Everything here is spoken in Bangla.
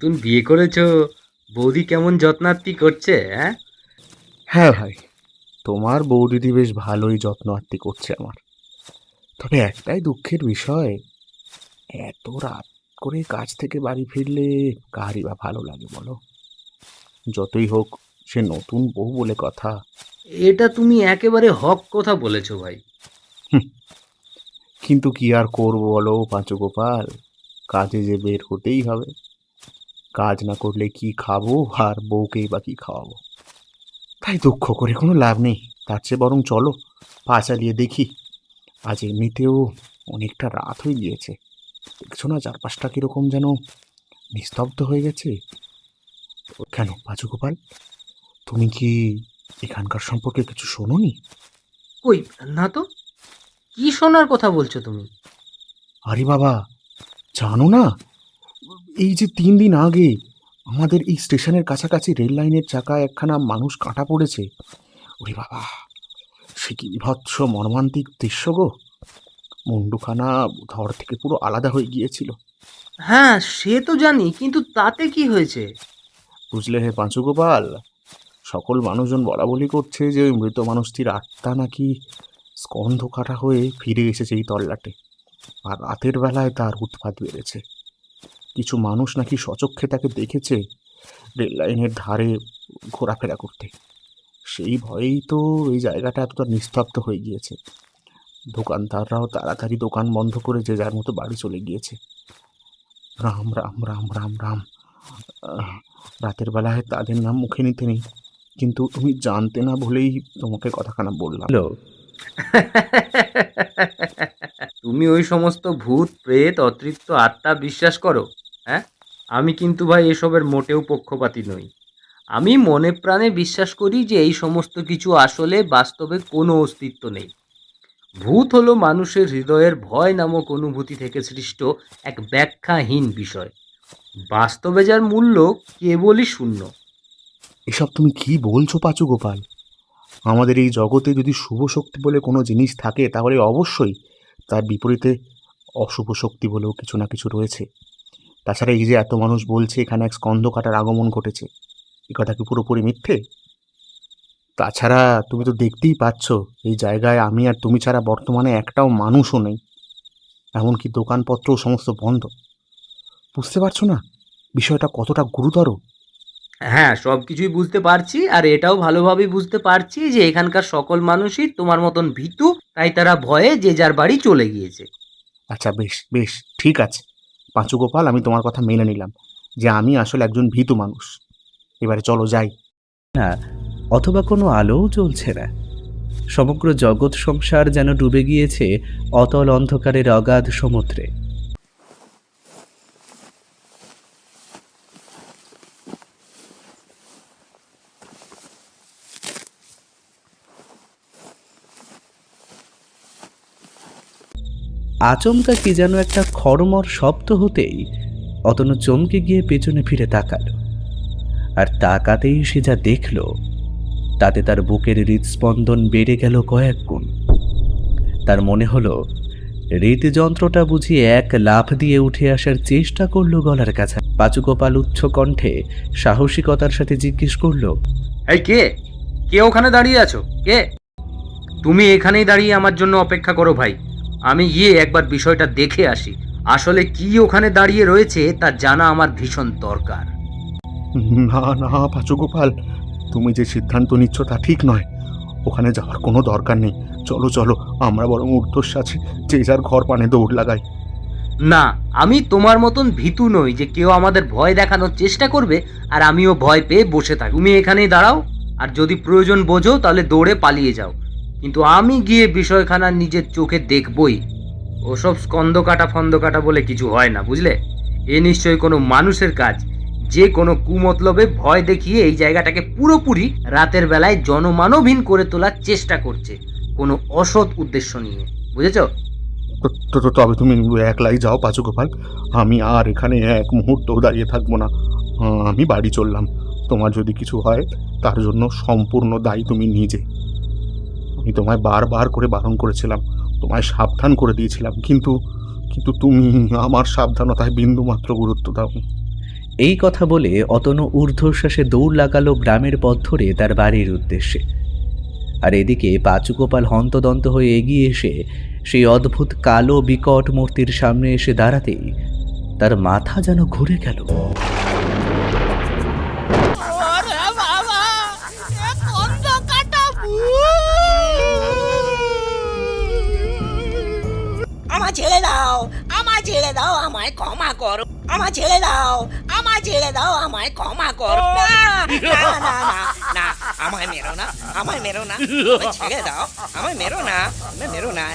নতুন বিয়ে করেছো? বৌদি কেমন যত্নার্তি করছে, হ্যাঁ? হ্যাঁ ভাই, তোমার বৌদিদি বেশ ভালোই যত্ন আত্তি করছে আমার। তবে একটাই দুঃখের বিষয়, এত রাত করে কাজ থেকে বাড়ি ফিরলে কারই বা ভালো লাগে বলো? যতই হোক, সে নতুন বউ বলে কথা। এটা তুমি একেবারে হক কথা বলেছো ভাই। হুঁ, কিন্তু কি আর করবো বলো পাঁচু গোপাল, কাজে যে বের হতেই হবে। কাজ না করলে কি খাবো, আর বউকেই বা কি খাওয়াবো? তাই দুঃখ করে কোনো লাভ নেই। তার চেয়ে বরং চলো পা চালিয়ে দেখি। আজ এমনিতেও অনেকটা রাত হয়ে গিয়েছে। দেখছো না চারপাশটা কিরকম যেন নিস্তব্ধ হয়ে গেছে। কেন পাঁচু গোপাল, তুমি কি এখানকার সম্পর্কে কিছু শোনোনি? কই, না তো। কি শোনার কথা বলছো তুমি? আরে বাবা, জানো না, এই যে 3 দিন আগে আমাদের এই স্টেশনের কাছাকাছি রেল লাইনের চাকায় একখানা মানুষ কাটা পড়েছে। ওরে বাবা, সে কি বিভৎস মর্মান্তিক দৃশ্য গো! মুন্ডুখানা ধর থেকে পুরো আলাদা হয়ে গিয়েছিল। হ্যাঁ, সে তো জানি, কিন্তু তাতে কি হয়েছে? বুঝলে হে পাঁচু গোপাল, সকল মানুষজন বলা বলি করছে যে ওই মৃত মানুষটির আত্মা নাকি স্কন্ধ কাটা হয়ে ফিরে এসেছে এই তল্লাটে, আর রাতের বেলায় তার উৎপাত বেড়েছে। কিছু মানুষ নাকি সচক্ষে তাকে দেখেছে রেল লাইনের ধারে ঘোরাফেরা করতে। সেই ভয়েই তো এই জায়গাটা এতটা নিস্তব্ধ হয়ে গিয়েছে। দোকানদাররাও তাড়াতাড়ি দোকান বন্ধ করে যে যার মতো বাড়ি চলে গিয়েছে। রাম রাম রাম রাম রাম। আহ, রাতের বেলায় তাদের নাম মুখে নিতে নেই, কিন্তু তুমি জানতে না বলেই তোমাকে কথাখানা বললাম। হ্যালো। তুমি ওই সমস্ত ভূত প্রেত অতৃপ্ত আত্মা বিশ্বাস করো? হ্যাঁ, আমি কিন্তু ভাই এসবের মোটেও পক্ষপাতী নই। আমি মনে প্রাণে বিশ্বাস করি যে এই সমস্ত কিছু আসলে বাস্তবে কোনো অস্তিত্ব নেই। ভূত হলো মানুষের হৃদয়ের ভয় নামক অনুভূতি থেকে সৃষ্ট এক ব্যাখ্যাহীন বিষয়। বাস্তবে যার মূল্য কেবলই শূন্য। এসব তুমি কি বলছো পাঁচু গোপাল? আমাদের এই জগতে যদি শুভ শক্তি বলে কোনো জিনিস থাকে, তাহলে অবশ্যই তার বিপরীতে অশুভ শক্তি বলেও কিছু না কিছু রয়েছে। তাছাড়া এই যে এত মানুষ বলছে এখানে এক স্কন্ধ কাটার আগমন ঘটেছে, এ কথা কি পুরোপুরি মিথ্যে? তাছাড়া তুমি তো দেখতেই পাচ্ছ, এই জায়গায় আমি আর তুমি ছাড়া বর্তমানে একটাও মানুষও নেই। এমনকি দোকানপত্রও সমস্ত বন্ধ। বুঝতে পারছো না বিষয়টা কতটা গুরুতর? হ্যাঁ, সব কিছুই বুঝতে পারছি, আর এটাও ভালোভাবেই বুঝতে পারছি যে এখানকার সকল মানুষই তোমার মতন ভীতু, তাই তারা ভয়ে যে যার বাড়ি চলে গিয়েছে। আচ্ছা, বেশ বেশ, ঠিক আছে পাঁচু গোপাল, আমি তোমার কথা মেনে নিলাম যে আমি আসলে একজন ভীতু মানুষ। এবারে চলো যাই। না, অথবা কোনো আলোও জ্বলছে না। সমগ্র জগৎ সংসার যেন ডুবে গিয়েছে অতল অন্ধকারের অগাধ সমুদ্রে। আচমকা কি যেন একটা খড়মড় শব্দ হতেই অতনু চমকে গিয়ে পেছনে ফিরে তাকালো। আর তাকাতেই সে যা দেখল, তাতে তার বুকের হৃদস্পন্দন বেড়ে গেল কয়েক গুণ। তার মনে হলো হৃদযন্ত্রটা বুঝি এক লাফ দিয়ে উঠে আসার চেষ্টা করলো গলার কাছে। পাঁচু গোপাল উচ্চ কণ্ঠে সাহসিকতার সাথে জিজ্ঞেস করলো, এই কে? কে ওখানে দাঁড়িয়ে আছো? কে? তুমি এখানেই দাঁড়িয়ে আমার জন্য অপেক্ষা করো ভাই। আমি গিয়ে একবার বিষয়টা দেখে আসি। আসলে কি ওখানে দাঁড়িয়ে রয়েছে তা জানা আমার ভীষণ দরকার। না না পাঁচু গোপাল, তুমি যে সিদ্ধান্ত নিচ্ছ তা ঠিক নয়। ওখানে যাওয়ার কোনো দরকার নেই। চলো চলো, আমরা বরং ঊর্ধ্বশ্বাসে যে যার ঘর পানে দৌড় লাগাই। না, আমি তোমার মতন ভীতু নই যে কেউ আমাদের ভয় দেখানোর চেষ্টা করবে আর আমিও ভয় পেয়ে বসে থাকি। তুমি এখানেই দাঁড়াও, আর যদি প্রয়োজন বোঝো তাহলে দৌড়ে পালিয়ে যাও, কিন্তু আমি গিয়ে বিষয়খানা নিজের চোখে দেখবই। ওসব স্কন্দ কাটা ফন্দ কাটা বলে কিছু হয় না, বুঝলে? এ নিশ্চয়ই কোনো মানুষের কাজ, যে কোনো কুমতলবে ভয় দেখিয়ে এই জায়গাটাকে পুরোপুরি রাতের বেলায় জনমানবহীন করে তোলার চেষ্টা করছে, কোনো অসৎ উদ্দেশ্য নিয়ে। বুঝেছো? তবে তুমি একলাই যাও পাঁচু গোপাল, আমি আর এখানে এক মুহূর্তও দাঁড়িয়ে থাকবো না। আমি বাড়ি চললাম। তোমার যদি কিছু হয় তার জন্য সম্পূর্ণ দায়ী তুমি নিজে। আমি তোমায় বারবার করে বারণ করেছিলাম, তোমায় সাবধান করে দিয়েছিলাম, কিন্তু কিন্তু তুমি আমার সাবধানতায় বিন্দুমাত্র গুরুত্ব দাওনি। এই কথা বলে অতনু ঊর্ধ্বশ্বাসে দৌড় লাগালো গ্রামের পথ ধরে তার বাড়ির উদ্দেশ্যে। আর এদিকে পাঁচুগোপাল হন্তদন্ত হয়ে এগিয়ে এসে সেই অদ্ভুত কালো বিকট মূর্তির সামনে এসে দাঁড়াতেই তার মাথা যেন ঘুরে গেল। আমায় ছেড়ে দাও, আমায় ছেড়ে দাও, আমায় ক্ষমা করো। আমায় ছেড়ে দাও, আমায় ছেড়ে দাও, আমায় ক্ষমা করো। না না না না না, আমায় মেরো না, আমায় মেরো না, আমায় ছেড়ে দাও, আমায় মেরো না, আমায় মেরো না।